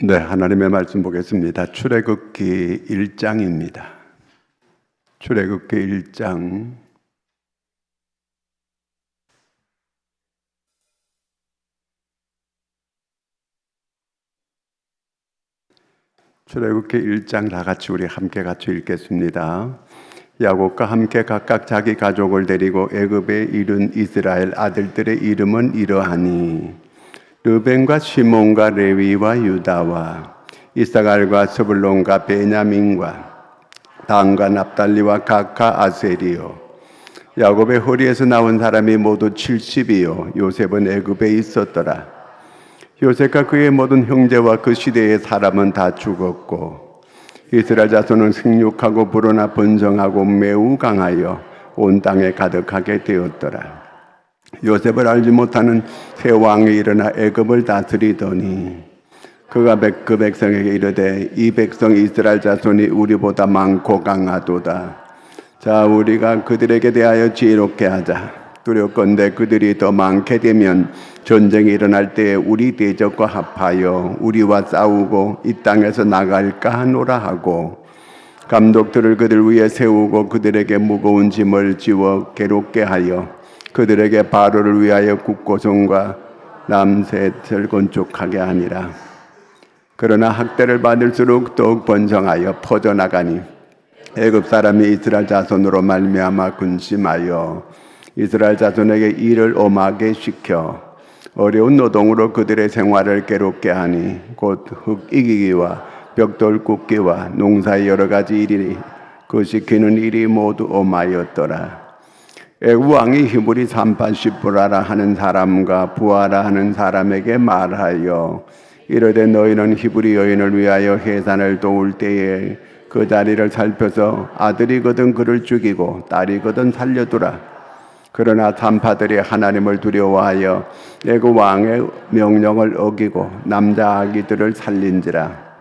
네, 하나님의 말씀 보겠습니다. 출애굽기 1장입니다. 출애굽기 1장 출애굽기 1장 다 같이 우리 함께 같이 읽겠습니다. 야곱과 함께 각각 자기 가족을 데리고 애굽에 이른 이스라엘 아들들의 이름은 이러하니 르벤과 시몬과 레위와 유다와 이사갈과 스불론과 베냐민과 단과 납달리와 각과 아세리요. 야곱의 허리에서 나온 사람이 모두 70이요. 요셉은 애굽에 있었더라. 요셉과 그의 모든 형제와 그 시대의 사람은 다 죽었고 이스라엘 자손은 생육하고 불어나 번성하고 매우 강하여 온 땅에 가득하게 되었더라. 요셉을 알지 못하는 새 왕이 일어나 애굽을 다스리더니 그가 그 백성에게 이르되 이 백성 이스라엘 자손이 우리보다 많고 강하도다. 자, 우리가 그들에게 대하여 지혜롭게 하자. 두렵건대 그들이 더 많게 되면 전쟁이 일어날 때에 우리 대적과 합하여 우리와 싸우고 이 땅에서 나갈까 하노라 하고 감독들을 그들 위에 세우고 그들에게 무거운 짐을 지워 괴롭게 하여 그들에게 바로를 위하여 국고성과 람셋을 건축하게 하니라. 그러나 학대를 받을수록 더욱 번성하여 퍼져나가니 애굽 사람이 이스라엘 자손으로 말미암아 근심하여 이스라엘 자손에게 일을 엄하게 시켜 어려운 노동으로 그들의 생활을 괴롭게 하니 곧 흙 이기기와 벽돌 굽기와 농사의 여러 가지 일이 그 시키는 일이 모두 엄하였더라. 애굽 왕이 히브리 산파시브라라 하는 사람과 부하라 하는 사람에게 말하여 이르되 너희는 히브리 여인을 위하여 해산을 도울 때에 그 자리를 살펴서 아들이거든 그를 죽이고 딸이거든 살려두라. 그러나 산파들이 하나님을 두려워하여 애굽 왕의 명령을 어기고 남자 아기들을 살린지라.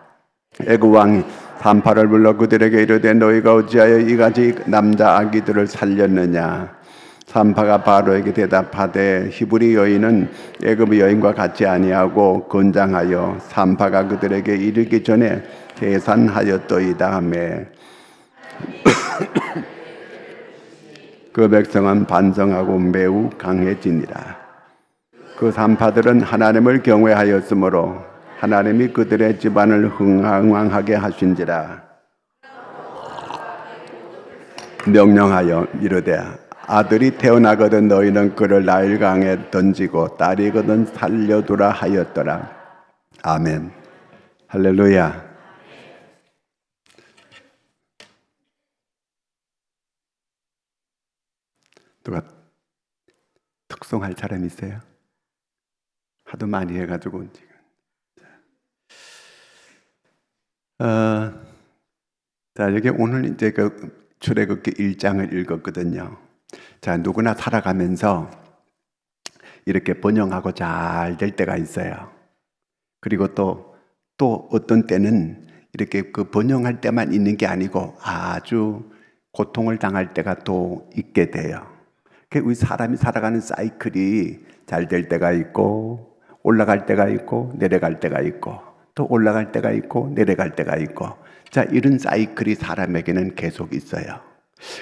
애굽 왕이 산파를 불러 그들에게 이르되 너희가 어찌하여 이같이 남자 아기들을 살렸느냐. 산파가 바로에게 대답하되 히브리 여인은 애굽 여인과 같이 아니하고 건장하여 산파가 그들에게 이르기 전에 해산하였더이다 하매 그 백성은 반성하고 매우 강해지니라. 그 산파들은 하나님을 경외하였으므로 하나님이 그들의 집안을 흥왕하게 하신지라. 명령하여 이르되 아들이 태어나거든 너희는 그를 나일강에 던지고 딸이거든 살려두라 하였더라. 아멘. 할렐루야. 누가 특송할 사람 있어요? 하도 많이 해가지고 지금. 자, 여기 오늘 이제 그 출애굽기 1장을 읽었거든요. 자, 누구나 살아가면서 이렇게 번영하고 잘 될 때가 있어요. 그리고 또 어떤 때는 이렇게 그 번영할 때만 있는 게 아니고 아주 고통을 당할 때가 또 있게 돼요. 우리 사람이 살아가는 사이클이 잘 될 때가 있고 올라갈 때가 있고 내려갈 때가 있고 또 올라갈 때가 있고 내려갈 때가 있고 자, 이런 사이클이 사람에게는 계속 있어요.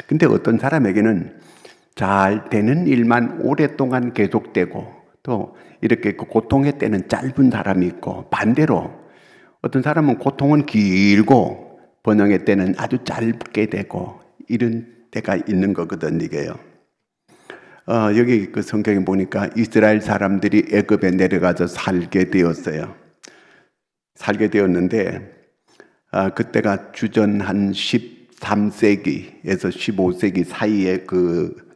근데 어떤 사람에게는 잘 되는 일만 오랫동안 계속되고 또 이렇게 그 고통의 때는 짧은 사람이 있고 반대로 어떤 사람은 고통은 길고 번영의 때는 아주 짧게 되고 이런 때가 있는 거거든 이게요. 여기 그 성경에 보니까 이스라엘 사람들이 애굽에 내려가서 살게 되었어요. 살게 되었는데 그때가 주전 한 13세기에서 15세기 사이에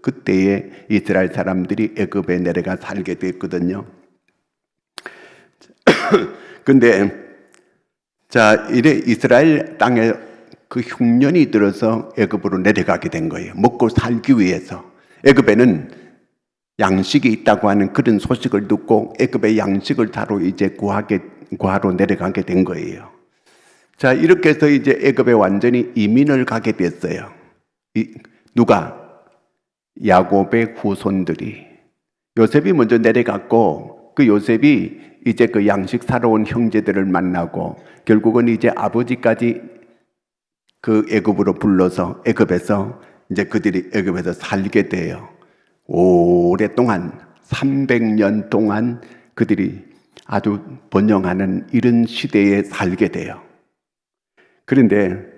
그때에 이스라엘 사람들이 애굽에 내려가 살게 됐거든요. 근데 자, 이래 이스라엘 땅에 그 흉년이 들어서 애굽으로 내려가게 된 거예요. 먹고 살기 위해서. 애굽에는 양식이 있다고 하는 그런 소식을 듣고 애굽의 양식을 타러 이제 구하러 내려가게 된 거예요. 자, 이렇게 해서 이제 애굽에 완전히 이민을 가게 됐어요. 누가? 야곱의 후손들이. 요셉이 먼저 내려갔고 그 요셉이 이제 그 양식 사러 온 형제들을 만나고 결국은 이제 아버지까지 그 애굽으로 불러서 애굽에서 이제 그들이 애굽에서 살게 돼요. 오랫동안 300년 동안 그들이 아주 번영하는 이런 시대에 살게 돼요. 그런데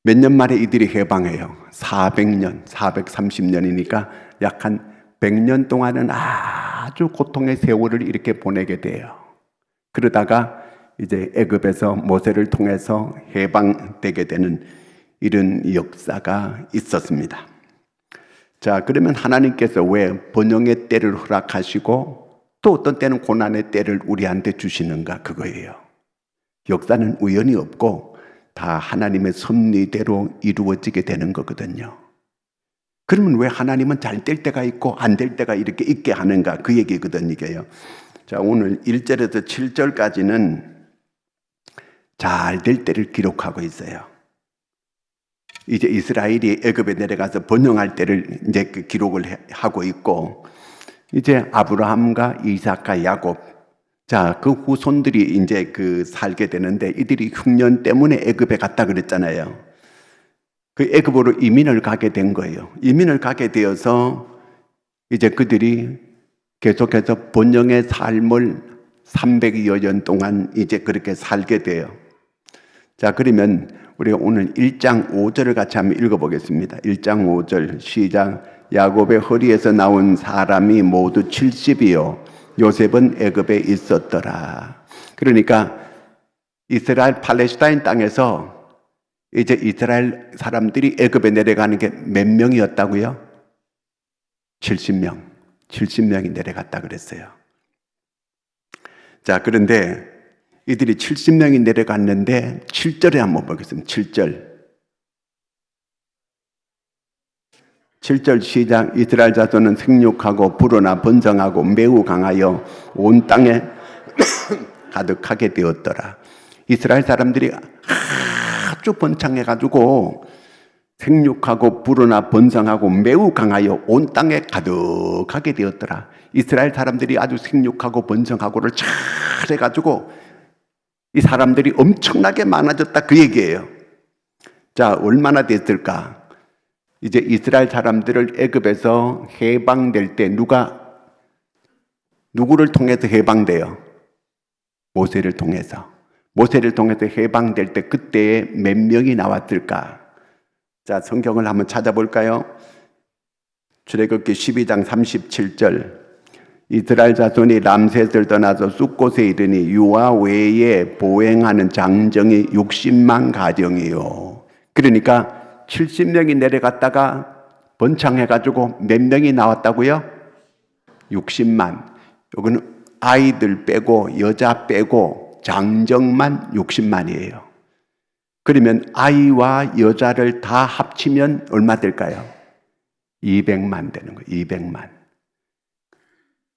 몇 년 만에 이들이 해방해요. 400년, 430년이니까 약 한 100년 동안은 아주 고통의 세월을 이렇게 보내게 돼요. 그러다가 이제 애굽에서 모세를 통해서 해방되게 되는 이런 역사가 있었습니다. 자, 그러면 하나님께서 왜 번영의 때를 허락하시고 또 어떤 때는 고난의 때를 우리한테 주시는가? 그거예요. 역사는 우연이 없고 다 하나님의 섭리대로 이루어지게 되는 거거든요. 그러면 왜 하나님은 잘 될 때가 있고 안 될 때가 이렇게 있게 하는가? 그 얘기거든요, 이게요. 자, 오늘 1절에서 7절까지는 잘 될 때를 기록하고 있어요. 이제 이스라엘이 애굽에 내려가서 번영할 때를 이제 그 기록을 하고 있고, 이제 아브라함과 이삭과 야곱, 자, 그 후손들이 이제 그 살게 되는데 이들이 흉년 때문에 애굽에 갔다 그랬잖아요. 그 애굽으로 이민을 가게 된 거예요. 이민을 가게 되어서 이제 그들이 계속해서 번영의 삶을 300여 년 동안 이제 그렇게 살게 돼요. 자, 그러면 우리가 오늘 1장 5절을 같이 한번 읽어보겠습니다. 1장 5절 시작. 야곱의 허리에서 나온 사람이 모두 70이요 요셉은 애굽에 있었더라. 그러니까 이스라엘 팔레스타인 땅에서 이제 이스라엘 사람들이 애굽에 내려가는 게 몇 명이었다고요? 70명. 70명이 내려갔다 그랬어요. 자, 그런데 이들이 70명이 내려갔는데 7절에 한번 보겠습니다. 7절 시작. 이스라엘 자손은 생육하고 불어나 번성하고 매우 강하여 온 땅에 가득하게 되었더라. 이스라엘 사람들이 아주 번창해가지고 생육하고 불어나 번성하고 매우 강하여 온 땅에 가득하게 되었더라. 이스라엘 사람들이 아주 생육하고 번성하고를 잘 해가지고 이 사람들이 엄청나게 많아졌다 그 얘기예요. 자, 얼마나 됐을까? 이제 이스라엘 사람들을 애굽에서 해방될 때 누구를 통해서 해방돼요? 모세를 통해서. 모세를 통해서 해방될 때 그때에 몇 명이 나왔을까? 자, 성경을 한번 찾아볼까요? 출애굽기 12장 37절. 이스라엘 자손이 람셋을 떠나서 숫곳에 이르니 유아 외에 보행하는 장정이 60만 가정이요. 그러니까 70명이 내려갔다가 번창해가지고 몇 명이 나왔다고요? 60만. 여기는 아이들 빼고 여자 빼고 장정만 60만이에요. 그러면 아이와 여자를 다 합치면 얼마 될까요? 200만 되는 거예요. 200만.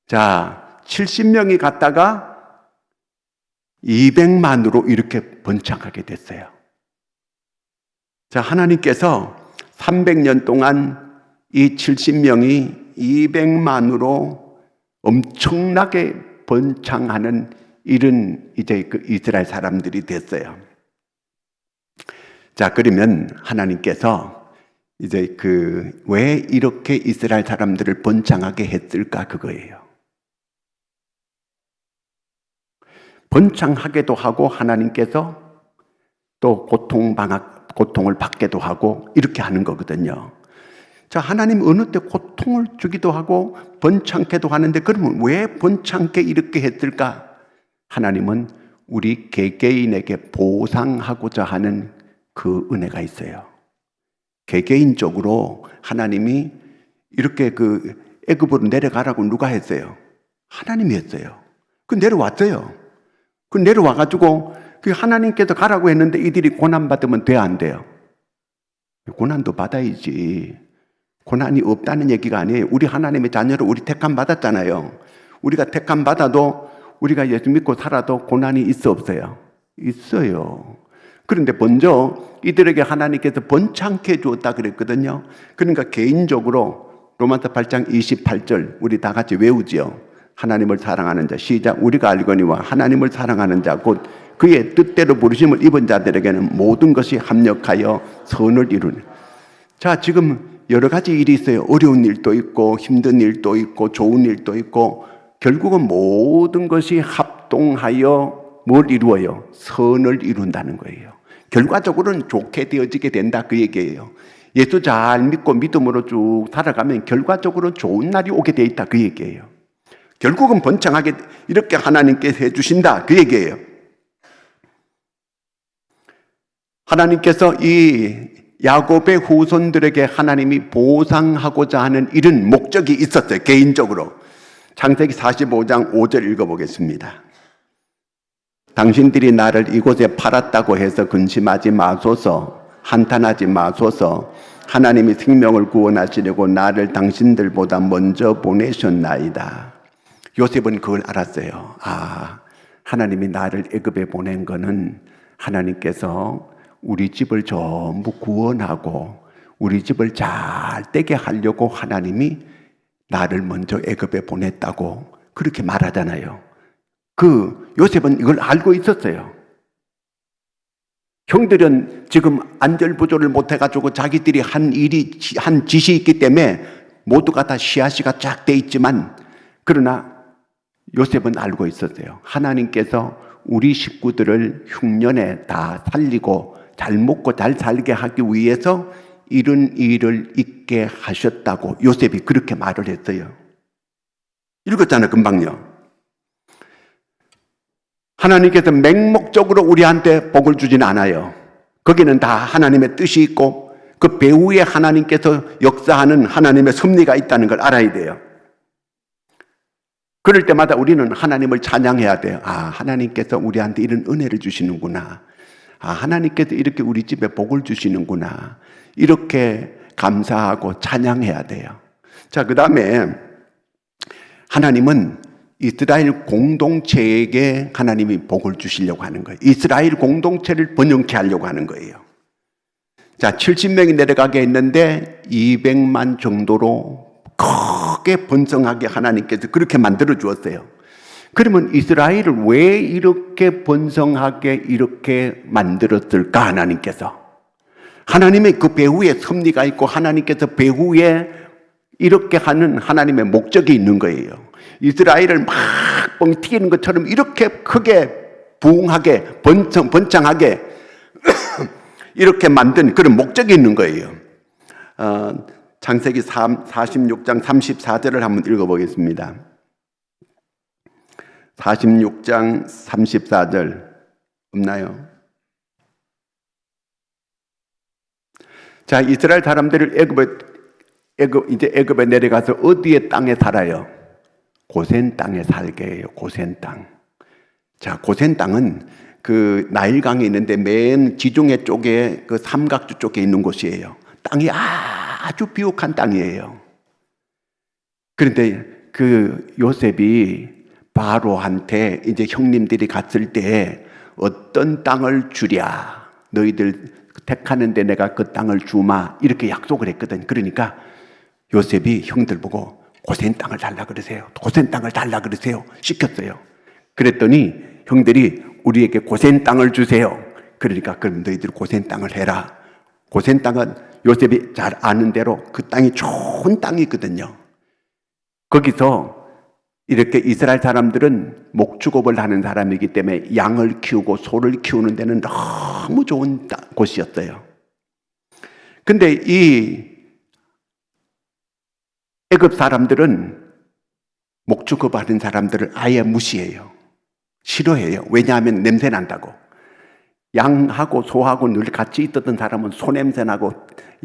자, 70명이 갔다가 200만으로 이렇게 번창하게 됐어요. 자, 하나님께서 300년 동안 이 70명이 200만으로 엄청나게 번창하는 이런 이제 그 이스라엘 사람들이 됐어요. 자, 그러면 하나님께서 이제 왜 이렇게 이스라엘 사람들을 번창하게 했을까 그거예요. 번창하게도 하고 하나님께서 또 고통을 받게도 하고 이렇게 하는 거거든요. 자, 하나님 어느 때 고통을 주기도 하고 번창케도 하는데 그러면 왜 번창케 이렇게 했을까? 하나님은 우리 개개인에게 보상하고자 하는 그 은혜가 있어요. 개개인적으로 하나님이 이렇게 애굽으로 내려가라고 누가 했어요? 하나님이 했어요. 내려왔어요. 내려와가지고 하나님께서 가라고 했는데 이들이 고난받으면 돼, 안 돼요? 고난도 받아야지. 고난이 없다는 얘기가 아니에요. 우리 하나님의 자녀로 우리 택함 받았잖아요. 우리가 택함 받아도 우리가 예수 믿고 살아도 고난이 있어 없어요? 있어요. 그런데 먼저 이들에게 하나님께서 번창케 주었다 그랬거든요. 그러니까 개인적으로 로마서 8장 28절 우리 다 같이 외우지요. 하나님을 사랑하는 자, 시작. 우리가 알거니와 하나님을 사랑하는 자 곧 그의 뜻대로 부르심을 입은 자들에게는 모든 것이 합력하여 선을 이루는. 자, 지금 여러 가지 일이 있어요. 어려운 일도 있고 힘든 일도 있고 좋은 일도 있고 결국은 모든 것이 합동하여 뭘 이루어요? 선을 이룬다는 거예요. 결과적으로는 좋게 되어지게 된다 그 얘기예요. 예수 잘 믿고 믿음으로 쭉 살아가면 결과적으로 좋은 날이 오게 돼 있다 그 얘기예요. 결국은 번창하게 이렇게 하나님께서 해주신다 그 얘기예요. 하나님께서 이 야곱의 후손들에게 하나님이 보상하고자 하는 이런 목적이 있었어요. 개인적으로. 창세기 45장 5절 읽어보겠습니다. 당신들이 나를 이곳에 팔았다고 해서 근심하지 마소서, 한탄하지 마소서. 하나님이 생명을 구원하시려고 나를 당신들보다 먼저 보내셨나이다. 요셉은 그걸 알았어요. 아, 하나님이 나를 애굽에 보낸 거는 하나님께서 우리 집을 전부 구원하고 우리 집을 잘 되게 하려고 하나님이 나를 먼저 애굽에 보냈다고 그렇게 말하잖아요. 그 요셉은 이걸 알고 있었어요. 형들은 지금 안절부절을 못해가지고 자기들이 한 짓이 있기 때문에 모두가 다 씨앗이가 쫙 돼 있지만 그러나 요셉은 알고 있었어요. 하나님께서 우리 식구들을 흉년에 다 살리고 잘 먹고 잘 살게 하기 위해서 이런 일을 있게 하셨다고 요셉이 그렇게 말을 했어요. 읽었잖아요, 금방요. 하나님께서 맹목적으로 우리한테 복을 주진 않아요. 거기는 다 하나님의 뜻이 있고 그 배후에 하나님께서 역사하는 하나님의 섭리가 있다는 걸 알아야 돼요. 그럴 때마다 우리는 하나님을 찬양해야 돼요. 아, 하나님께서 우리한테 이런 은혜를 주시는구나. 아, 하나님께서 이렇게 우리 집에 복을 주시는구나. 이렇게 감사하고 찬양해야 돼요. 자, 그 다음에 하나님은 이스라엘 공동체에게 하나님이 복을 주시려고 하는 거예요. 이스라엘 공동체를 번영케 하려고 하는 거예요. 자, 70명이 내려가게 했는데 200만 정도로 크게 번성하게 하나님께서 그렇게 만들어 주었어요. 그러면 이스라엘을 왜 이렇게 번성하게 이렇게 만들었을까? 하나님께서. 하나님의 그 배후에 섭리가 있고 하나님께서 배후에 이렇게 하는 하나님의 목적이 있는 거예요. 이스라엘을 막 뻥튀기는 것처럼 이렇게 크게 부흥하게 번창하게 이렇게 만든 그런 목적이 있는 거예요. 창세기 46장 34절을 한번 읽어보겠습니다. 46장 34절 없나요? 자, 이스라엘 사람들을 애굽에 내려가서 어디의 땅에 살아요? 고센 땅에 살게 해요. 고센 땅. 자, 고센 땅은 그 나일강이 있는데 맨 지중해 쪽에 그 삼각주 쪽에 있는 곳이에요. 땅이 아주 비옥한 땅이에요. 그런데 그 요셉이 바로한테 이제 형님들이 갔을 때 어떤 땅을 주랴, 너희들 택하는데 내가 그 땅을 주마, 이렇게 약속을 했거든. 그러니까 요셉이 형들 보고 고센 땅을 달라 그러세요. 고센 땅을 달라 그러세요. 시켰어요. 그랬더니 형들이 우리에게 고센 땅을 주세요. 그러니까 그럼 너희들 고센 땅을 해라. 고센 땅은 요셉이 잘 아는 대로 그 땅이 좋은 땅이거든요. 거기서 이렇게 이스라엘 사람들은 목축업을 하는 사람이기 때문에 양을 키우고 소를 키우는 데는 너무 좋은 곳이었어요. 근데 이 애굽 사람들은 목축업 하는 사람들을 아예 무시해요. 싫어해요. 왜냐하면 냄새 난다고. 양하고 소하고 늘 같이 있었던 사람은 소 냄새 나고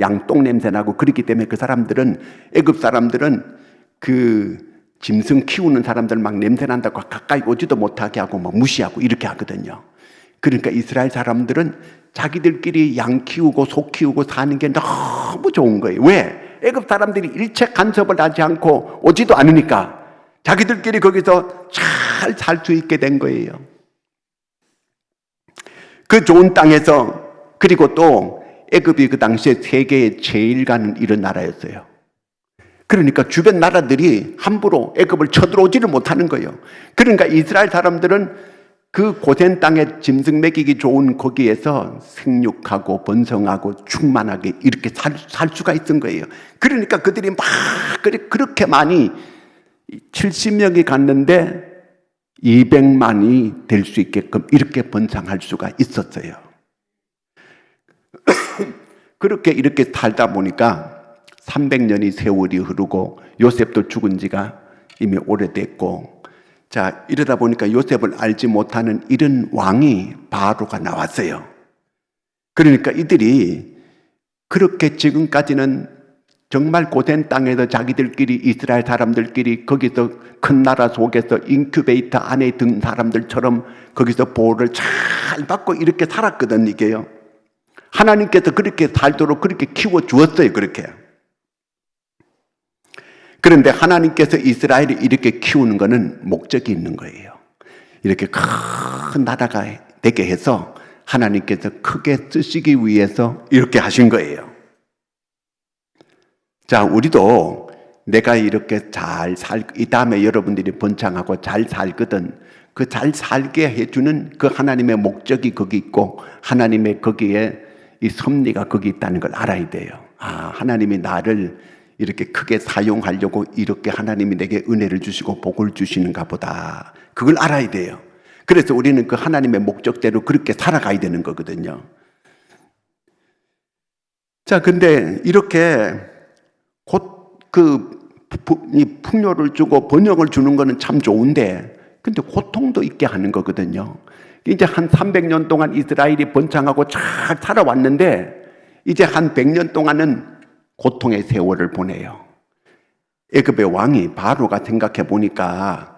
양 똥 냄새 나고 그렇기 때문에 그 사람들은 애굽 사람들은 그 짐승 키우는 사람들 막 냄새 난다고 가까이 오지도 못하게 하고 막 무시하고 이렇게 하거든요. 그러니까 이스라엘 사람들은 자기들끼리 양 키우고 소 키우고 사는 게 너무 좋은 거예요. 왜? 애굽 사람들이 일체 간섭을 하지 않고 오지도 않으니까 자기들끼리 거기서 잘 살 수 있게 된 거예요. 그 좋은 땅에서, 그리고 또 애굽이 그 당시에 세계에 제일 가는 이런 나라였어요. 그러니까 주변 나라들이 함부로 애굽을 쳐들어오지를 못하는 거예요. 그러니까 이스라엘 사람들은 그 고센 땅에 짐승 먹이기 좋은 거기에서 생육하고 번성하고 충만하게 이렇게 살 수가 있던 거예요. 그러니까 그들이 막 그렇게 많이 70명이 갔는데 200만이 될 수 있게끔 이렇게 번창할 수가 있었어요. 그렇게 이렇게 살다 보니까 300년이 세월이 흐르고 요셉도 죽은 지가 이미 오래됐고, 자, 이러다 보니까 요셉을 알지 못하는 이런 왕이 바로가 나왔어요. 그러니까 이들이 그렇게 지금까지는 정말 고된 땅에서 자기들끼리, 이스라엘 사람들끼리 거기서 큰 나라 속에서 인큐베이터 안에 든 사람들처럼 거기서 보호를 잘 받고 이렇게 살았거든, 이게요. 하나님께서 그렇게 살도록 그렇게 키워주었어요, 그렇게. 그런데 하나님께서 이스라엘을 이렇게 키우는 것은 목적이 있는 거예요. 이렇게 큰 나라가 되게 해서 하나님께서 크게 쓰시기 위해서 이렇게 하신 거예요. 자, 우리도 내가 이렇게 이 다음에 여러분들이 번창하고 잘 살거든. 그 잘 살게 해주는 그 하나님의 목적이 거기 있고, 하나님의 거기에 이 섭리가 거기 있다는 걸 알아야 돼요. 아, 하나님이 나를 이렇게 크게 사용하려고 이렇게 하나님이 내게 은혜를 주시고 복을 주시는가 보다. 그걸 알아야 돼요. 그래서 우리는 그 하나님의 목적대로 그렇게 살아가야 되는 거거든요. 자, 근데 이렇게 곧 이 풍요를 주고 번영을 주는 거는 참 좋은데, 근데 고통도 있게 하는 거거든요. 이제 한 300년 동안 이스라엘이 번창하고 잘 살아왔는데, 이제 한 100년 동안은 고통의 세월을 보내요. 애굽의 왕이 바로가 생각해 보니까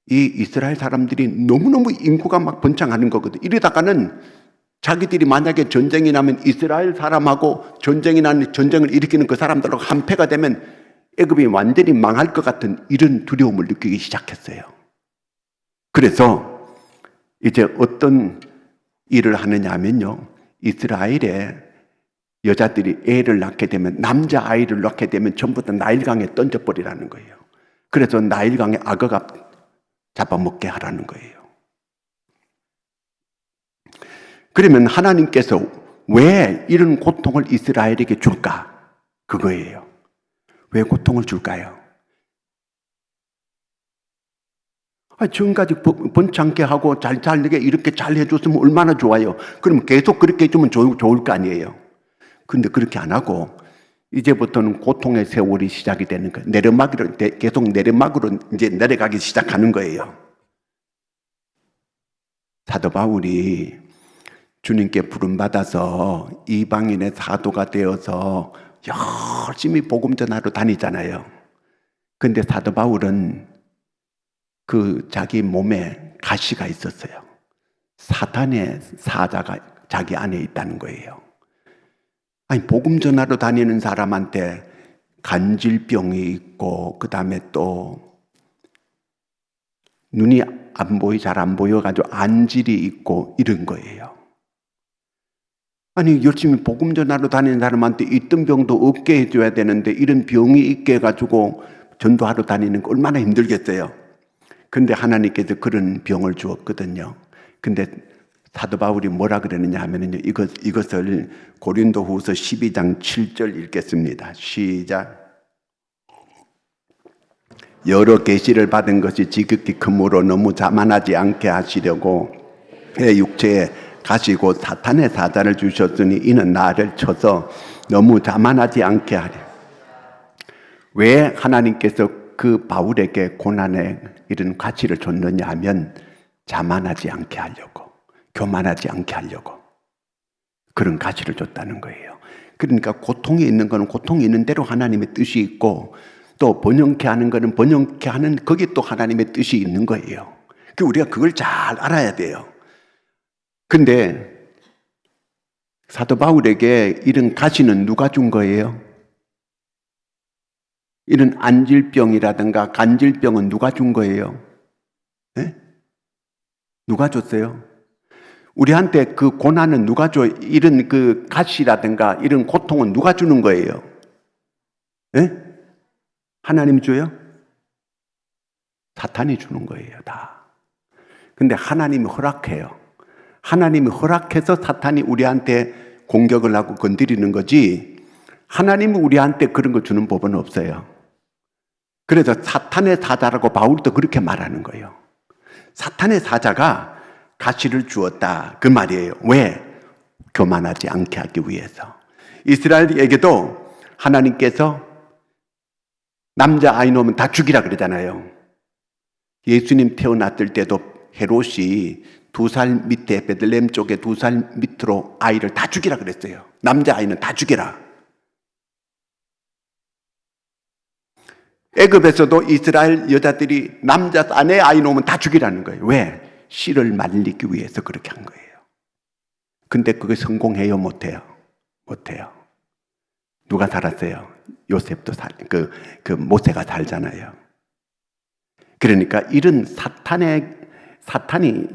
이 이스라엘 사람들이 너무너무 인구가 막 번창하는 거거든. 이러다가는 자기들이 만약에 전쟁이 나면 이스라엘 사람하고 전쟁이 나는 전쟁을 일으키는 그 사람들하고 한패가 되면 애굽이 완전히 망할 것 같은 이런 두려움을 느끼기 시작했어요. 그래서 이제 어떤 일을 하느냐 하면요, 이스라엘에 여자들이 애를 낳게 되면, 남자아이를 낳게 되면 전부 다 나일강에 던져버리라는 거예요. 그래서 나일강에 악어가 잡아먹게 하라는 거예요. 그러면 하나님께서 왜 이런 고통을 이스라엘에게 줄까? 그거예요. 왜 고통을 줄까요? 지금까지 번창게 하고 잘 살게 이렇게 잘 해줬으면 얼마나 좋아요. 그럼 계속 그렇게 해주면 좋을 거 아니에요. 근데 그렇게 안 하고 이제부터는 고통의 세월이 시작이 되는 거예요. 계속 내리막으로 이제 내려가기 시작하는 거예요. 사도 바울이 주님께 부름받아서 이방인의 사도가 되어서 열심히 복음 전하러 다니잖아요. 근데 사도 바울은 그 자기 몸에 가시가 있었어요. 사탄의 사자가 자기 안에 있다는 거예요. 아니, 복음 전하러 다니는 사람한테 간질병이 있고, 그 다음에 또 눈이 잘 안 보여가지고 안질이 있고 이런 거예요. 아니, 열심히 복음 전하러 다니는 사람한테 있던 병도 없게 해줘야 되는데 이런 병이 있게 해가지고 전도하러 다니는 거 얼마나 힘들겠어요. 근데 하나님께서 그런 병을 주었거든요. 근데 사도 바울이 뭐라 그러느냐 하면은요, 이것을 고린도후서 12장 7절 읽겠습니다. 시작. 여러 계시를 받은 것이 지극히 크므로 너무 자만하지 않게 하시려고 내 육체에 가시고 사탄의 사자를 주셨으니 이는 나를 쳐서 너무 자만하지 않게 하려. 왜 하나님께서 그 바울에게 고난의 이런 가치를 줬느냐 하면 자만하지 않게 하려고, 교만하지 않게 하려고 그런 가치를 줬다는 거예요. 그러니까 고통이 있는 거는 고통이 있는 대로 하나님의 뜻이 있고, 또 번영케 하는 거는 번영케 하는 거기 또 하나님의 뜻이 있는 거예요. 우리가 그걸 잘 알아야 돼요. 근데 사도 바울에게 이런 가시는 누가 준 거예요? 이런 안질병이라든가 간질병은 누가 준 거예요? 네? 누가 줬어요? 우리한테 그 고난은 누가 줘? 이런 그 가시라든가 이런 고통은 누가 주는 거예요? 예? 하나님 줘요? 사탄이 주는 거예요, 다. 근데 하나님이 허락해요. 하나님이 허락해서 사탄이 우리한테 공격을 하고 건드리는 거지, 하나님이 우리한테 그런 거 주는 법은 없어요. 그래서 사탄의 사자라고 바울도 그렇게 말하는 거예요. 사탄의 사자가 가시를 주었다, 그 말이에요. 왜? 교만하지 않게 하기 위해서. 이스라엘에게도 하나님께서 남자 아이 놓으면 다 죽이라 그러잖아요. 예수님 태어났을 때도 헤롯이 2살 밑에, 베들레헴 쪽에 2살 밑으로 아이를 다 죽이라 그랬어요. 남자 아이는 다 죽이라. 애굽에서도 이스라엘 여자들이 남자 아내 아이 놓으면 다 죽이라는 거예요. 왜? 씨를 말리기 위해서 그렇게 한 거예요. 근데 그게 성공해요? 못해요? 못해요. 누가 살았어요? 요셉도 모세가 살잖아요. 그러니까 이런 사탄이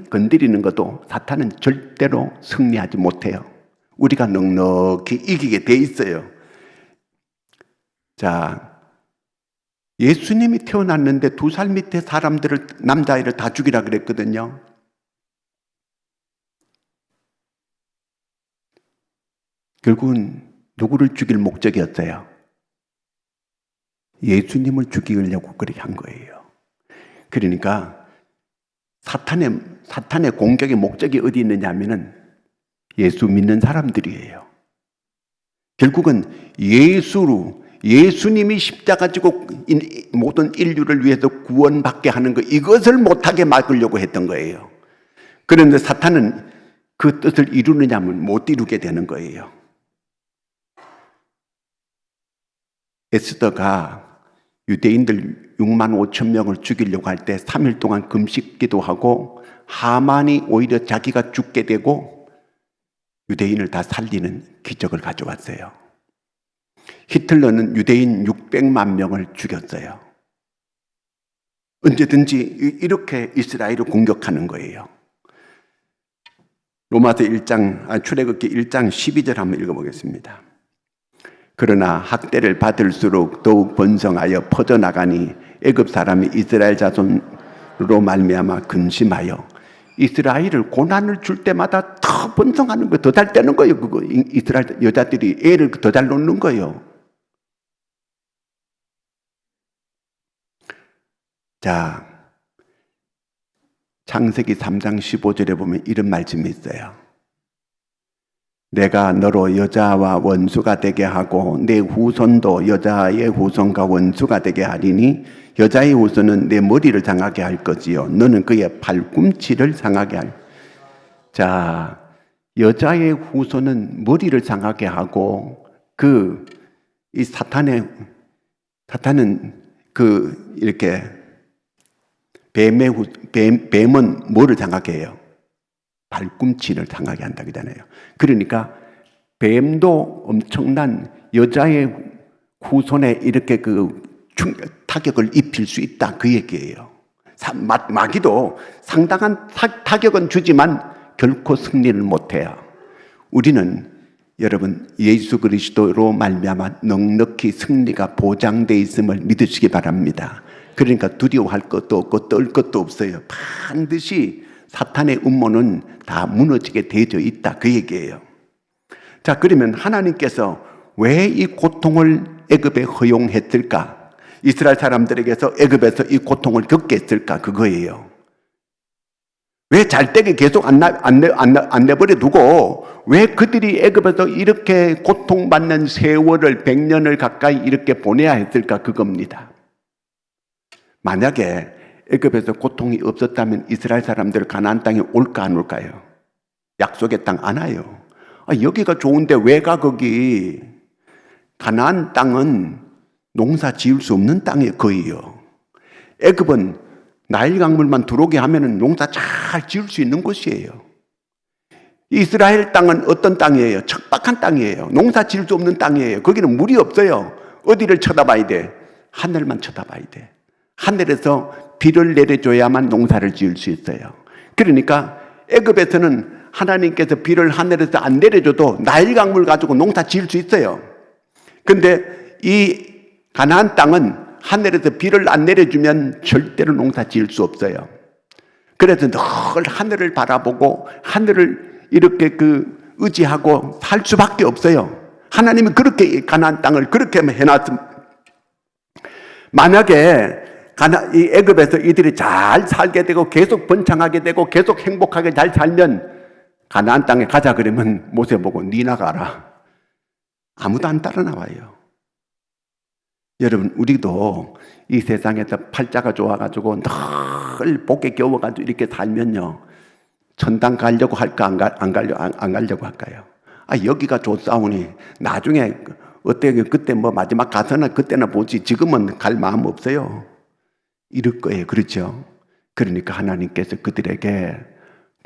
건드리는 것도 사탄은 절대로 승리하지 못해요. 우리가 넉넉히 이기게 돼 있어요. 자, 예수님이 태어났는데 2살 밑에 사람들을, 남자아이를 다 죽이라 그랬거든요. 결국은 누구를 죽일 목적이었어요? 예수님을 죽이려고 그렇게 한 거예요. 그러니까 사탄의 공격의 목적이 어디 있느냐 하면은 예수 믿는 사람들이에요. 결국은 예수님이 십자가 지고 모든 인류를 위해서 구원받게 하는 것, 이것을 못하게 막으려고 했던 거예요. 그런데 사탄은 그 뜻을 이루느냐 하면 못 이루게 되는 거예요. 에스더가 유대인들 6만 5천 명을 죽이려고 할 때 3일 동안 금식 기도하고 하만이 오히려 자기가 죽게 되고 유대인을 다 살리는 기적을 가져왔어요. 히틀러는 유대인 600만 명을 죽였어요. 언제든지 이렇게 이스라엘을 공격하는 거예요. 로마서 출애굽기 1장 12절 한번 읽어보겠습니다. 그러나 학대를 받을수록 더욱 번성하여 퍼져나가니 애굽 사람이 이스라엘 자손으로 말미암아 근심하여, 이스라엘을 고난을 줄 때마다 더 번성하는 거예요. 더 잘 되는 거예요. 그거 이스라엘 여자들이 애를 더 잘 놓는 거예요. 자, 창세기 3장 15절에 보면 이런 말씀이 있어요. 내가 너로 여자와 원수가 되게 하고 내 후손도 여자의 후손과 원수가 되게 하리니 여자의 후손은 내 머리를 상하게 할 것이요 너는 그의 발꿈치를 상하게 할. 자, 여자의 후손은 머리를 상하게 하고 이 사탄은 이렇게 뱀은 뭐를 상하게 해요? 발꿈치를 상하게 한다 그러잖아요. 그러니까 뱀도 엄청난 여자의 후손에 이렇게 타격을 입힐 수 있다, 그 얘기예요. 마귀도 상당한 타격은 주지만 결코 승리를 못해요. 우리는 여러분 예수 그리스도로 말미암아 넉넉히 승리가 보장되어 있음을 믿으시기 바랍니다. 그러니까 두려워할 것도 없고 떨 것도 없어요. 반드시 사탄의 음모는 다 무너지게 되어 있다, 그 얘기예요. 자, 그러면 하나님께서 왜 이 고통을 애굽에 허용했을까? 이스라엘 사람들에게서 애굽에서 이 고통을 겪게 했을까? 그거예요. 왜 잘되게 계속 안 내버려 두고 왜 그들이 애굽에서 이렇게 고통받는 세월을 100년을 가까이 이렇게 보내야 했을까? 그겁니다. 만약에 애굽에서 고통이 없었다면 이스라엘 사람들 가나안 땅에 올까 안 올까요? 약속의 땅 안 와요. 여기가 좋은데 왜 가 거기? 가나안 땅은 농사 지을 수 없는 땅이에요, 거의요. 애굽은 나일 강물만 들어오게 하면은 농사 잘 지을 수 있는 곳이에요. 이스라엘 땅은 어떤 땅이에요? 척박한 땅이에요. 농사 지을 수 없는 땅이에요. 거기는 물이 없어요. 어디를 쳐다봐야 돼? 하늘만 쳐다봐야 돼. 하늘에서 비를 내려줘야만 농사를 지을 수 있어요. 그러니까 애굽에서는 하나님께서 비를 하늘에서 안 내려줘도 나일 강물 가지고 농사 지을 수 있어요. 근데 이 가나안 땅은 하늘에서 비를 안 내려주면 절대로 농사 지을 수 없어요. 그래서 늘 하늘을 바라보고 하늘을 이렇게 의지하고 살 수밖에 없어요. 하나님이 그렇게 가나안 땅을 그렇게 해놨습니다. 만약에 이 애굽에서 이들이 잘 살게 되고 계속 번창하게 되고 계속 행복하게 잘 살면 가나안 땅에 가자 그러면 모세 보고 니 나가라. 아무도 안 따라 나와요. 여러분, 우리도 이 세상에서 팔자가 좋아가지고 늘 복에 겨워가지고 이렇게 살면요, 천당 가려고 할까 안 가려고 할까요? 여기가 좋사오니 나중에 어때 그때 뭐 마지막 가서나 그때나 보지 지금은 갈 마음 없어요. 이럴 거예요. 그렇죠? 그러니까 하나님께서 그들에게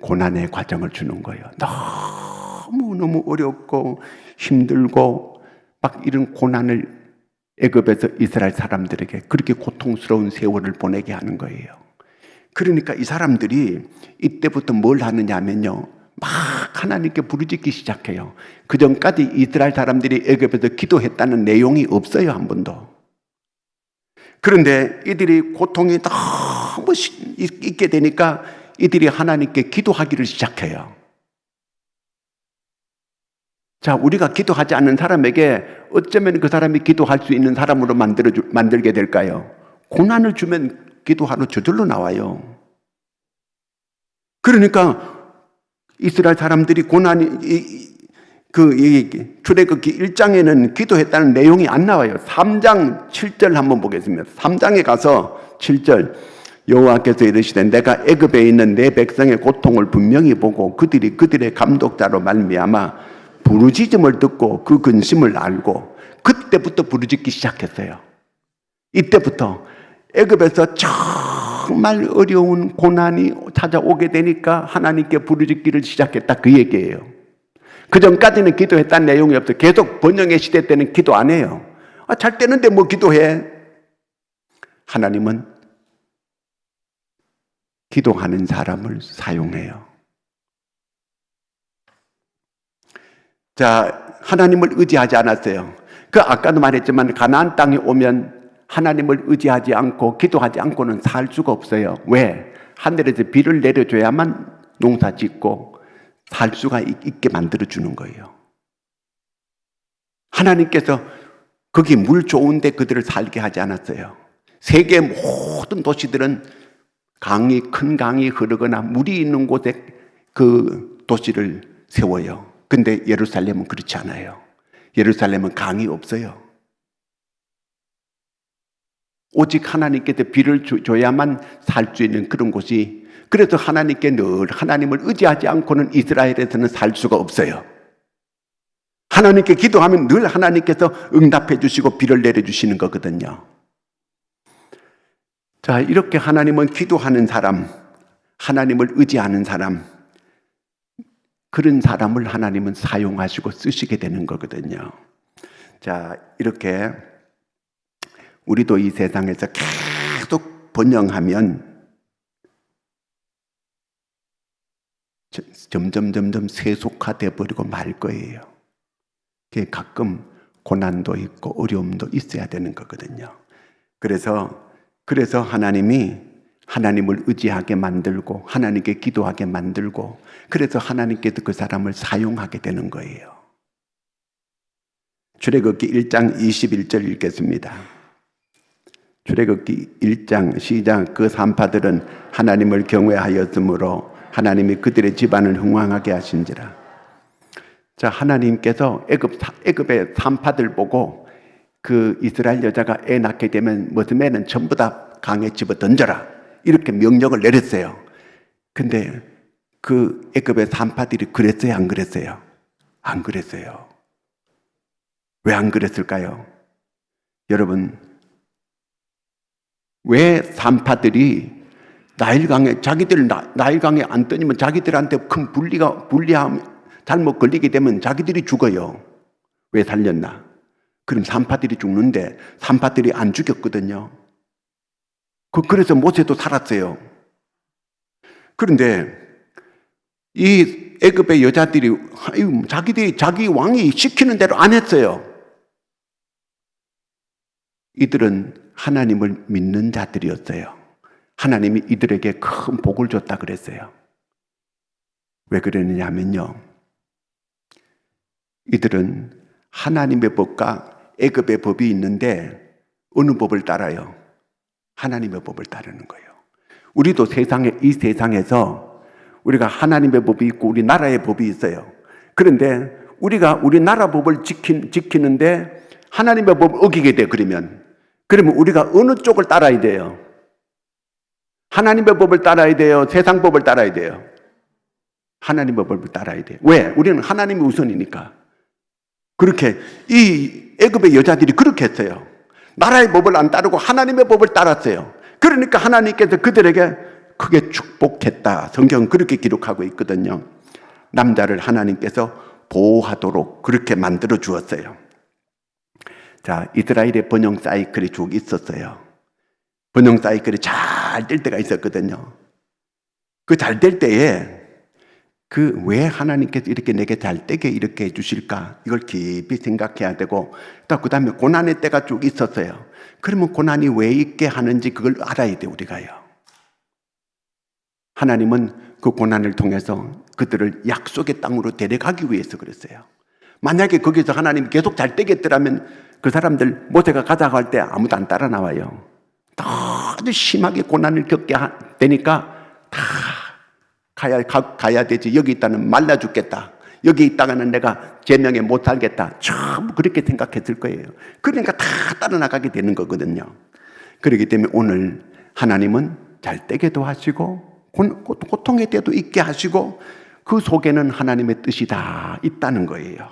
고난의 과정을 주는 거예요. 너무 어렵고 힘들고 막 이런 고난을 애굽에서 이스라엘 사람들에게 그렇게 고통스러운 세월을 보내게 하는 거예요. 그러니까 이 사람들이 이때부터 뭘 하느냐 하면요, 막 하나님께 부르짖기 시작해요. 그 전까지 이스라엘 사람들이 애굽에서 기도했다는 내용이 없어요, 한 번도. 그런데 이들이 고통이 너무 있게 되니까 이들이 하나님께 기도하기를 시작해요. 자, 우리가 기도하지 않는 사람에게 어쩌면 그 사람이 기도할 수 있는 사람으로 만들게 될까요? 고난을 주면 기도하러 저절로 나와요. 그러니까 이스라엘 사람들이 출애굽기 1장에는 기도했다는 내용이 안 나와요. 3장 7절 한번 보겠습니다. 3장에 가서 7절, 여호와께서 이르시되 내가 애굽에 있는 내 백성의 고통을 분명히 보고 그들이 그들의 감독자로 말미암아 부르짖음을 듣고 그 근심을 알고, 그때부터 부르짖기 시작했어요. 이때부터 애굽에서 정말 어려운 고난이 찾아오게 되니까 하나님께 부르짖기를 시작했다, 그 얘기예요. 그 전까지는 기도했다는 내용이 없어요. 계속 번영의 시대 때는 기도 안 해요. 잘 되는데 뭐 기도해? 하나님은 기도하는 사람을 사용해요. 자, 하나님을 의지하지 않았어요. 아까도 말했지만 가나안 땅에 오면 하나님을 의지하지 않고 기도하지 않고는 살 수가 없어요. 왜? 하늘에서 비를 내려줘야만 농사 짓고 살 수가 있게 만들어주는 거예요. 하나님께서 거기 물 좋은데 그들을 살게 하지 않았어요. 세계 모든 도시들은 큰 강이 흐르거나 물이 있는 곳에 그 도시를 세워요. 근데 예루살렘은 그렇지 않아요. 예루살렘은 강이 없어요. 오직 하나님께서 비를 줘야만 살 수 있는 그런 곳이, 그래서 하나님께 늘 하나님을 의지하지 않고는 이스라엘에서는 살 수가 없어요. 하나님께 기도하면 늘 하나님께서 응답해 주시고 비를 내려주시는 거거든요. 자, 이렇게 하나님은 기도하는 사람, 하나님을 의지하는 사람, 그런 사람을 하나님은 사용하시고 쓰시게 되는 거거든요. 자, 이렇게 우리도 이 세상에서 계속 번영하면 점점 세속화돼 버리고 말 거예요. 가끔 고난도 있고 어려움도 있어야 되는 거거든요. 그래서 하나님을 의지하게 만들고 하나님께 기도하게 만들고, 그래서 하나님께서 그 사람을 사용하게 되는 거예요. 출애굽기 1장 21절 읽겠습니다. 출애굽기 1장 시작. 그 산파들은 하나님을 경외하였으므로 하나님이 그들의 집안을 흥왕하게 하신지라. 자, 하나님께서 애굽의 산파들 보고 그 이스라엘 여자가 애 낳게 되면 무슨 애는 전부 다 강에 집어 던져라, 이렇게 명령을 내렸어요. 근데 그 애굽의 산파들이 그랬어요, 안 그랬어요? 안 그랬어요. 왜 안 그랬을까요? 여러분, 왜 산파들이 자기들 나일강에 안 떠니면 자기들한테 큰 불리함 잘못 걸리게 되면 자기들이 죽어요. 왜 살렸나? 그럼 산파들이 죽는데 산파들이 안 죽였거든요. 그래서 모세도 살았어요. 그런데 이 이 애굽의 여자들이 자기 왕이 시키는 대로 안 했어요. 이들은 하나님을 믿는 자들이었어요. 하나님이 이들에게 큰 복을 줬다 그랬어요. 왜 그러느냐 하면요, 이들은 하나님의 법과 애굽의 법이 있는데 어느 법을 따라요? 하나님의 법을 따르는 거예요. 우리도 이 세상에서 우리가 하나님의 법이 있고 우리나라의 법이 있어요. 그런데 우리가 우리나라 법을 지키는데 하나님의 법을 어기게 돼. 그러면 우리가 어느 쪽을 따라야 돼요? 하나님의 법을 따라야 돼요? 세상 법을 따라야 돼요? 하나님의 법을 따라야 돼요. 왜? 우리는 하나님이 우선이니까. 그렇게 이 애굽의 여자들이 그렇게 했어요. 나라의 법을 안 따르고 하나님의 법을 따랐어요. 그러니까 하나님께서 그들에게 크게 축복했다. 성경은 그렇게 기록하고 있거든요. 남자를 하나님께서 보호하도록 그렇게 만들어 주었어요. 자, 이스라엘의 번영 사이클이 쭉 있었어요. 번영 사이클이 잘 될 때가 있었거든요. 그 잘 될 때에 왜 하나님께서 이렇게 내게 잘 되게 이렇게 해주실까? 이걸 깊이 생각해야 되고, 또 그 다음에 고난의 때가 쭉 있었어요. 그러면 고난이 왜 있게 하는지 그걸 알아야 돼, 우리가요. 하나님은 그 고난을 통해서 그들을 약속의 땅으로 데려가기 위해서 그랬어요. 만약에 거기서 하나님이 계속 잘 되겠더라면 그 사람들 모세가 가자고 할 때 아무도 안 따라 나와요. 아주 심하게 고난을 겪게 되니까 다 가야 되지. 여기 있다는 말라 죽겠다. 여기 있다가는 내가 제명에 못 살겠다. 전부 그렇게 생각했을 거예요. 그러니까 다 따라 나가게 되는 거거든요. 그렇기 때문에 오늘 하나님은 잘 되게도 하시고 고통의 때도 있게 하시고 그 속에는 하나님의 뜻이 다 있다는 거예요.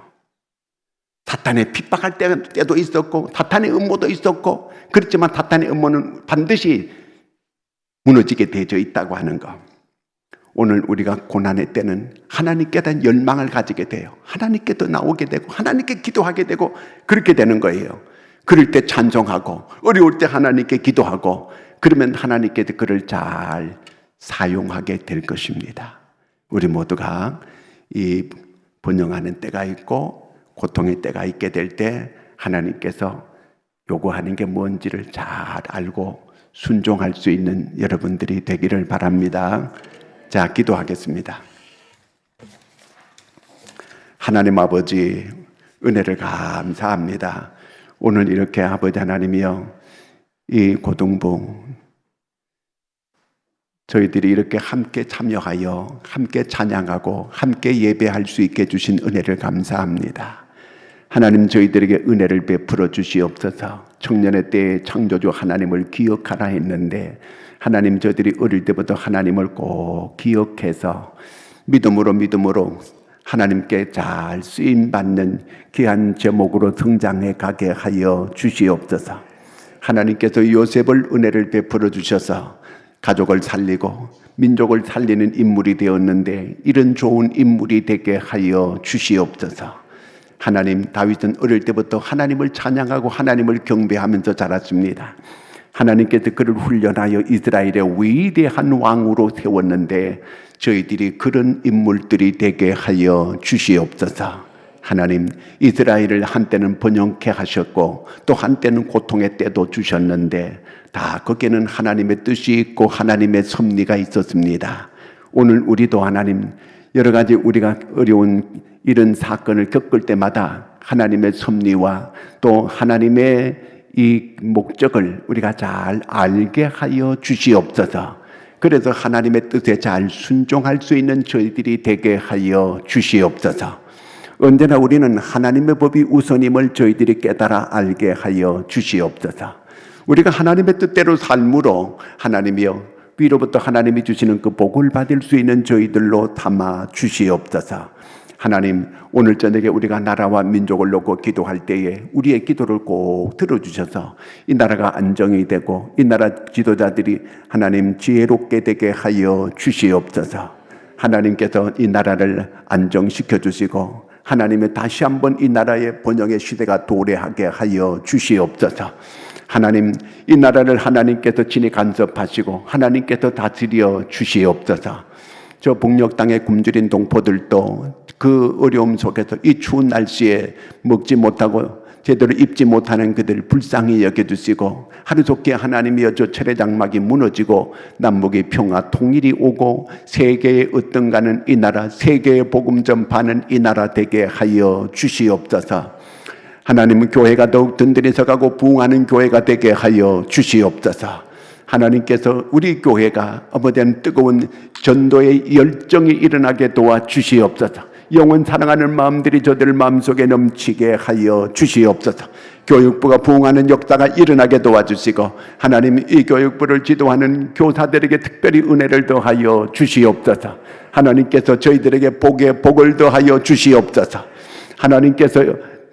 사탄의 핍박할 때도 있었고 사탄의 음모도 있었고, 그렇지만 사탄의 음모는 반드시 무너지게 되어 있다고 하는 거. 오늘 우리가 고난의 때는 하나님께 대한 열망을 가지게 돼요. 하나님께도 나오게 되고 하나님께 기도하게 되고 그렇게 되는 거예요. 그럴 때 찬송하고 어려울 때 하나님께 기도하고, 그러면 하나님께서 그를 잘 사용하게 될 것입니다. 우리 모두가 이 번영하는 때가 있고 고통의 때가 있게 될 때 하나님께서 요구하는 게 뭔지를 잘 알고 순종할 수 있는 여러분들이 되기를 바랍니다. 자, 기도하겠습니다. 하나님 아버지, 은혜를 감사합니다. 오늘 이렇게 아버지 하나님이여, 이 고등부 저희들이 이렇게 함께 참여하여 함께 찬양하고 함께 예배할 수 있게 주신 은혜를 감사합니다. 하나님, 저희들에게 은혜를 베풀어 주시옵소서. 청년의 때에 창조주 하나님을 기억하라 했는데, 하나님, 저희들이 어릴 때부터 하나님을 꼭 기억해서 믿음으로 하나님께 잘 쓰임받는 귀한 제목으로 성장해 가게 하여 주시옵소서. 하나님께서 요셉을 은혜를 베풀어 주셔서 가족을 살리고 민족을 살리는 인물이 되었는데, 이런 좋은 인물이 되게 하여 주시옵소서. 하나님, 다윗은 어릴 때부터 하나님을 찬양하고 하나님을 경배하면서 자랐습니다. 하나님께서 그를 훈련하여 이스라엘의 위대한 왕으로 세웠는데 저희들이 그런 인물들이 되게 하여 주시옵소서. 하나님, 이스라엘을 한때는 번영케 하셨고 또 한때는 고통의 때도 주셨는데 다 거기에는 하나님의 뜻이 있고 하나님의 섭리가 있었습니다. 오늘 우리도 하나님, 여러 가지 우리가 어려운 이런 사건을 겪을 때마다 하나님의 섭리와 또 하나님의 이 목적을 우리가 잘 알게 하여 주시옵소서. 그래서 하나님의 뜻에 잘 순종할 수 있는 저희들이 되게 하여 주시옵소서. 언제나 우리는 하나님의 법이 우선임을 저희들이 깨달아 알게 하여 주시옵소서. 우리가 하나님의 뜻대로 삶으로 하나님이여 위로부터 하나님이 주시는 그 복을 받을 수 있는 저희들로 담아 주시옵소서. 하나님, 오늘 저녁에 우리가 나라와 민족을 놓고 기도할 때에 우리의 기도를 꼭 들어주셔서 이 나라가 안정이 되고 이 나라 지도자들이 하나님 지혜롭게 되게 하여 주시옵소서. 하나님께서 이 나라를 안정시켜 주시고 하나님의 다시 한번 이 나라의 번영의 시대가 도래하게 하여 주시옵소서. 하나님, 이 나라를 하나님께서 친히 간섭하시고 하나님께서 다스려 주시옵소서. 저 북녘 땅에 굶주린 동포들도 그 어려움 속에서 이 추운 날씨에 먹지 못하고 제대로 입지 못하는 그들을 불쌍히 여겨주시고 하루속히 하나님이여 저 철회장막이 무너지고 남북의 평화 통일이 오고 세계에 으뜸가는 이 나라, 세계의 복음 전파하는 이 나라 되게 하여 주시옵소서. 하나님은 교회가 더욱 든든히 서가고 부흥하는 교회가 되게 하여 주시옵소서. 하나님께서 우리 교회가 아버지는 뜨거운 전도의 열정이 일어나게 도와주시옵소서. 영원 사랑하는 마음들이 저들 마음속에 넘치게 하여 주시옵소서. 교육부가 부흥하는 역사가 일어나게 도와주시고 하나님 이 교육부를 지도하는 교사들에게 특별히 은혜를 더하여 주시옵소서. 하나님께서 저희들에게 복에 복을 더하여 주시옵소서. 하나님께서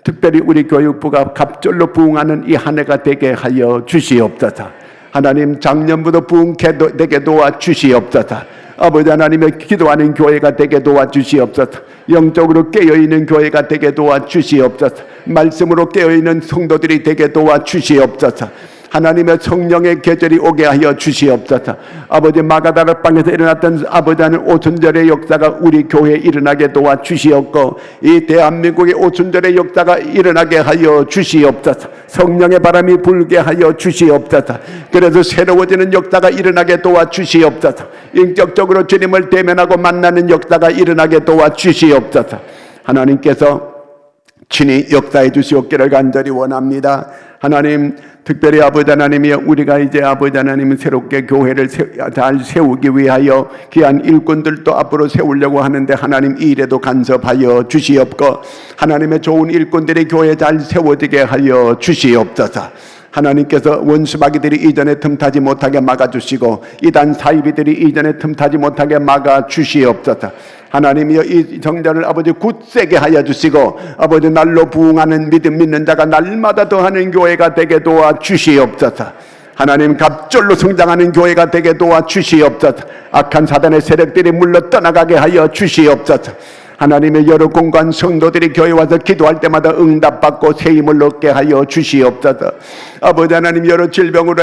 특별히 우리 교육부가 갑절로 부흥하는 이 한 해가 되게 하여 주시옵소서. 하나님 작년부터 부흥케 되게 도와주시옵소서. 아버지 하나님의 기도하는 교회가 되게 도와주시옵소서. 영적으로 깨어있는 교회가 되게 도와주시옵소서. 말씀으로 깨어있는 성도들이 되게 도와주시옵소서. 하나님의 성령의 계절이 오게 하여 주시옵소서. 아버지 마가다락방에서 일어났던 아버지 하나님 오순절의 역사가 우리 교회에 일어나게 도와주시옵고 이 대한민국의 오순절의 역사가 일어나게 하여 주시옵소서. 성령의 바람이 불게 하여 주시옵소서. 그래서 새로워지는 역사가 일어나게 도와주시옵소서. 인격적으로 주님을 대면하고 만나는 역사가 일어나게 도와주시옵소서. 하나님께서 친히 역사해 주시옵기를 간절히 원합니다. 하나님 특별히 아버지 하나님이 우리가 이제 아버지 하나님 새롭게 교회를 잘 세우기 위하여 귀한 일꾼들도 앞으로 세우려고 하는데 하나님 이 일에도 간섭하여 주시옵고 하나님의 좋은 일꾼들이 교회 잘 세워지게 하여 주시옵소서. 하나님께서 원수마귀들이 이전에 틈타지 못하게 막아주시고 이단 사이비들이 이전에 틈타지 못하게 막아주시옵소서. 하나님이여 이 정전을 아버지 굳세게 하여 주시고 아버지 날로 부흥하는 믿음 믿는 자가 날마다 더하는 교회가 되게 도와주시옵소서. 하나님 갑절로 성장하는 교회가 되게 도와주시옵소서. 악한 사단의 세력들이 물러 떠나가게 하여 주시옵소서. 하나님의 여러 공간 성도들이 교회 와서 기도할 때마다 응답받고 세임을 얻게 하여 주시옵소서. 아버지 하나님 여러 질병으로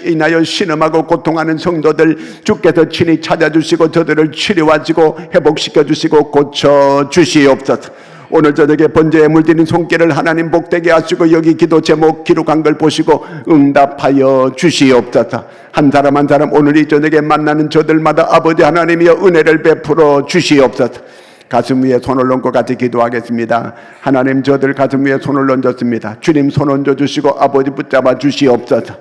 인하여 신음하고 고통하는 성도들 주께서 친히 찾아주시고 저들을 치료하시고 회복시켜 주시고 고쳐 주시옵소서. 오늘 저녁에 번제에 물드린 손길을 하나님 복되게 하시고 여기 기도 제목 기록한 걸 보시고 응답하여 주시옵소서. 한 사람 한 사람 오늘 이 저녁에 만나는 저들마다 아버지 하나님이여 은혜를 베풀어 주시옵소서. 가슴 위에 손을 얹고 같이 기도하겠습니다. 하나님 저들 가슴 위에 손을 얹었습니다. 주님 손 얹어주시고 아버지 붙잡아 주시옵소서.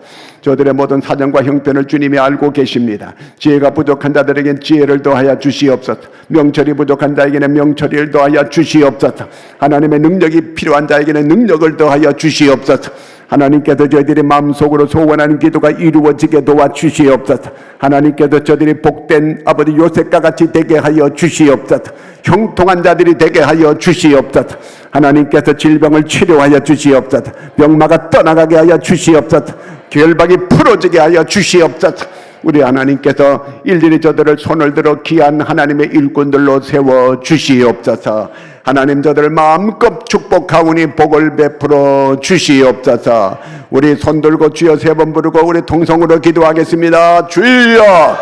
저들의 모든 사정과 형편을 주님이 알고 계십니다. 지혜가 부족한 자들에겐 지혜를 더하여 주시옵소서. 명철이 부족한 자에게는 명철을 더하여 주시옵소서. 하나님의 능력이 필요한 자에게는 능력을 더하여 주시옵소서. 하나님께서 저희들이 마음속으로 소원하는 기도가 이루어지게 도와주시옵소서. 하나님께서 저들이 복된 아버지 요셉과 같이 되게 하여 주시옵소서. 형통한 자들이 되게 하여 주시옵소서. 하나님께서 질병을 치료하여 주시옵소서. 병마가 떠나가게 하여 주시옵소서. 결박이 풀어지게 하여 주시옵소서. 우리 하나님께서 일일이 저들을 손을 들어 귀한 하나님의 일꾼들로 세워 주시옵소서. 하나님 저들을 마음껏 축복하오니 복을 베풀어 주시옵소서. 우리 손 들고 주여 세 번 부르고 우리 통성으로 기도하겠습니다. 주여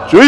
주여.